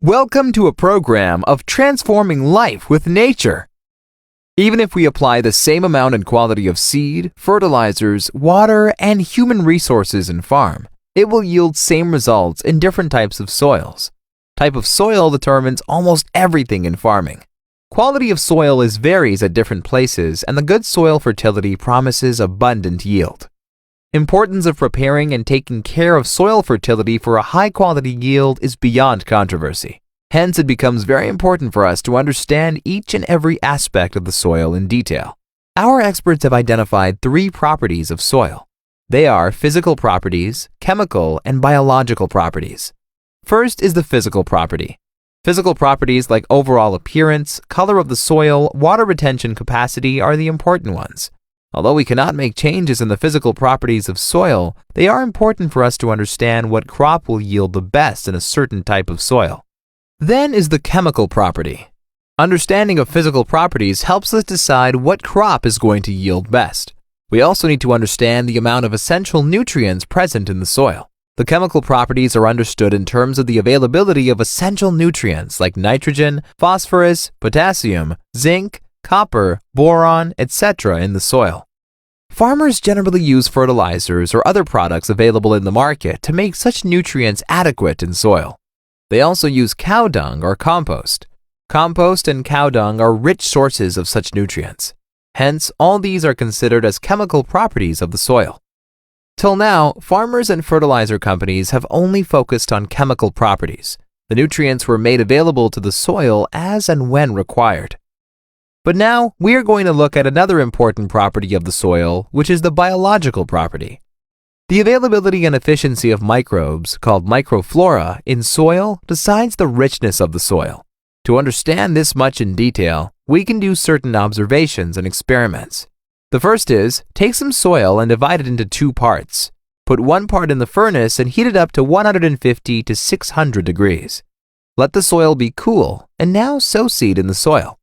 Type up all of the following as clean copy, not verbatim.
Welcome to a program of transforming life with nature. Even if we apply the same amount and quality of seed, fertilizers, water, and human resources in farm, it will yield same results in different types of soils. Type of soil determines almost everything in farming. Quality of soil varies at different places, and the good soil fertility promises abundant yield. Importance of preparing and taking care of soil fertility for a high-quality yield is beyond controversy. Hence, it becomes very important for us to understand each and every aspect of the soil in detail. Our experts have identified 3 properties of soil. They are physical properties, chemical, and biological properties. First is the physical property. Physical properties like overall appearance, color of the soil, water retention capacity are the important ones. Although we cannot make changes in the physical properties of soil, they are important for us to understand what crop will yield the best in a certain type of soil. Then is the chemical property. Understanding of physical properties helps us decide what crop is going to yield best. We also need to understand the amount of essential nutrients present in the soil. The chemical properties are understood in terms of the availability of essential nutrients like nitrogen, phosphorus, potassium, zinc, copper, boron, etc. in the soil. Farmers generally use fertilizers or other products available in the market to make such nutrients adequate in soil. They also use cow dung or compost. Compost and cow dung are rich sources of such nutrients. Hence, all these are considered as chemical properties of the soil. Till now, farmers and fertilizer companies have only focused on chemical properties. The nutrients were made available to the soil as and when required. But now, we are going to look at another important property of the soil, which is the biological property. The availability and efficiency of microbes, called microflora, in soil decides the richness of the soil. To understand this much in detail, we can do certain observations and experiments. The first is, take some soil and divide it into 2 parts. Put one part in the furnace and heat it up to 150 to 600 degrees. Let the soil be cool, and now sow seed in the soil.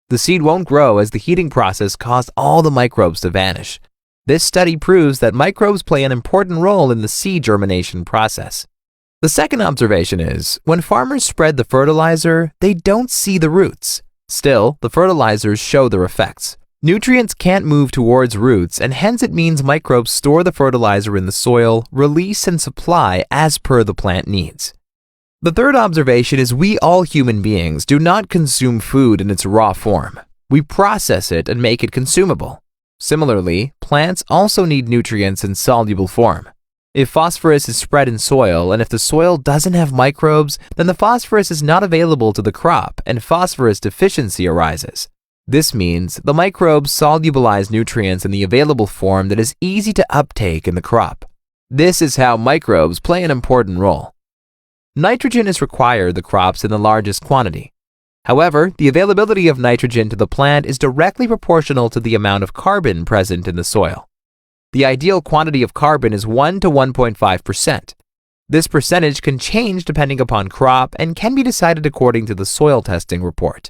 The seed won't grow as the heating process caused all the microbes to vanish. This study proves that microbes play an important role in the seed germination process. The second observation is, when farmers spread the fertilizer, they don't see the roots. Still, the fertilizers show their effects. Nutrients can't move towards roots, and hence it means microbes store the fertilizer in the soil, release and supply as per the plant needs. The third observation is we all human beings do not consume food in its raw form. We process it and make it consumable. Similarly, plants also need nutrients in soluble form. If phosphorus is spread in soil and if the soil doesn't have microbes, then the phosphorus is not available to the crop and phosphorus deficiency arises. This means the microbes solubilize nutrients in the available form that is easy to uptake in the crop. This is how microbes play an important role. Nitrogen is required the crops in the largest quantity. However, the availability of nitrogen to the plant is directly proportional to the amount of carbon present in the soil. The ideal quantity of carbon is 1 to 1.5%. This percentage can change depending upon crop and can be decided according to the soil testing report.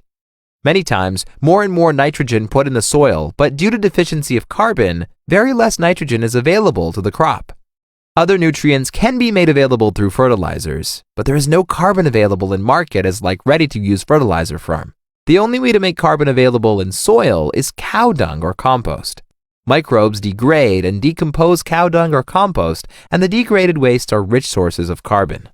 Many times, more and more nitrogen put in the soil, but due to deficiency of carbon, very less nitrogen is available to the crop. Other nutrients can be made available through fertilizers, but there is no carbon available in market as like ready-to-use fertilizer form. The only way to make carbon available in soil is cow dung or compost. Microbes degrade and decompose cow dung or compost, and the degraded waste are rich sources of carbon.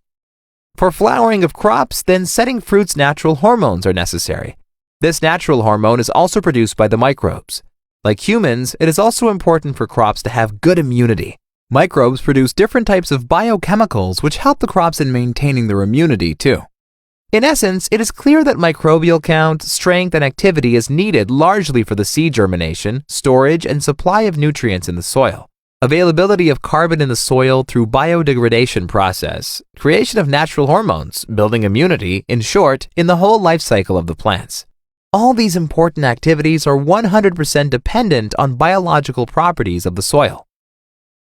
For flowering of crops, then setting fruits natural hormones are necessary. This natural hormone is also produced by the microbes. Like humans, it is also important for crops to have good immunity. Microbes produce different types of biochemicals which help the crops in maintaining their immunity too. In essence, it is clear that microbial count, strength, and activity is needed largely for the seed germination, storage, and supply of nutrients in the soil. Availability of carbon in the soil through biodegradation process, creation of natural hormones, building immunity, in short, in the whole life cycle of the plants. All these important activities are 100% dependent on biological properties of the soil.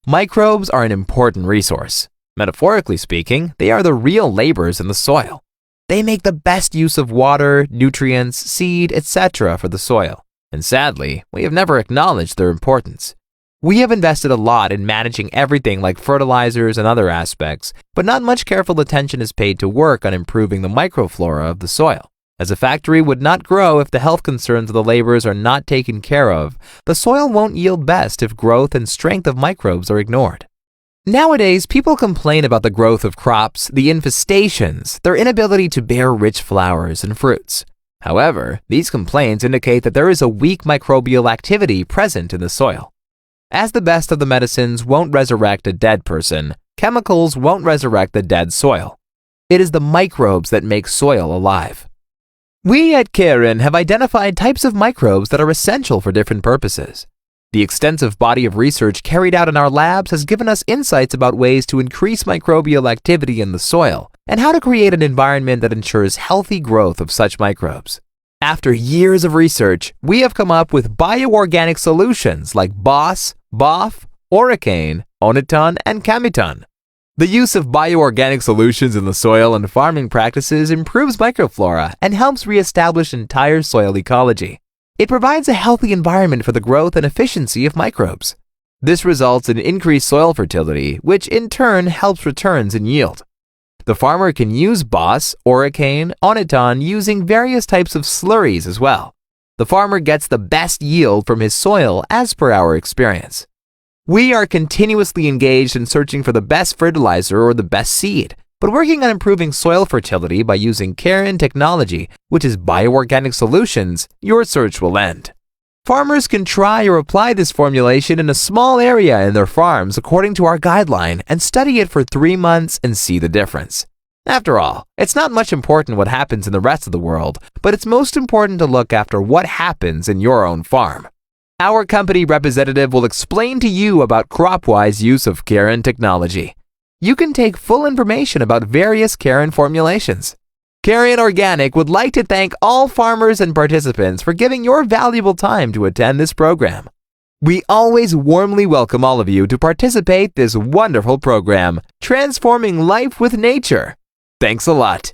Microbes are an important resource. Metaphorically speaking, they are the real laborers in the soil. They make the best use of water, nutrients, seed, etc. for the soil. And sadly, we have never acknowledged their importance. We have invested a lot in managing everything like fertilizers and other aspects, but not much careful attention is paid to work on improving the microflora of the soil. As a factory would not grow if the health concerns of the laborers are not taken care of, the soil won't yield best if growth and strength of microbes are ignored. Nowadays, people complain about the growth of crops, the infestations, their inability to bear rich flowers and fruits. However, these complaints indicate that there is a weak microbial activity present in the soil. As the best of the medicines won't resurrect a dead person, chemicals won't resurrect the dead soil. It is the microbes that make soil alive. We at Karen have identified types of microbes that are essential for different purposes. The extensive body of research carried out in our labs has given us insights about ways to increase microbial activity in the soil and how to create an environment that ensures healthy growth of such microbes. After years of research, we have come up with bioorganic solutions like BOSS, BOF, Oricane, Oniton, and Camiton. The use of bioorganic solutions in the soil and farming practices improves microflora and helps reestablish entire soil ecology. It provides a healthy environment for the growth and efficiency of microbes. This results in increased soil fertility, which in turn helps returns in yield. The farmer can use BOSS, Oricane, Oniton using various types of slurries as well. The farmer gets the best yield from his soil as per our experience. We are continuously engaged in searching for the best fertilizer or the best seed, but working on improving soil fertility by using Karen technology, which is bioorganic solutions, your search will end. Farmers can try or apply this formulation in a small area in their farms according to our guideline and study it for 3 months and see the difference. After all, it's not much important what happens in the rest of the world, but it's most important to look after what happens in your own farm. Our company representative will explain to you about CropWise use of Karen technology. You can take full information about various Karen formulations. Karen Organic would like to thank all farmers and participants for giving your valuable time to attend this program. We always warmly welcome all of you to participate in this wonderful program, Transforming Life with Nature. Thanks a lot.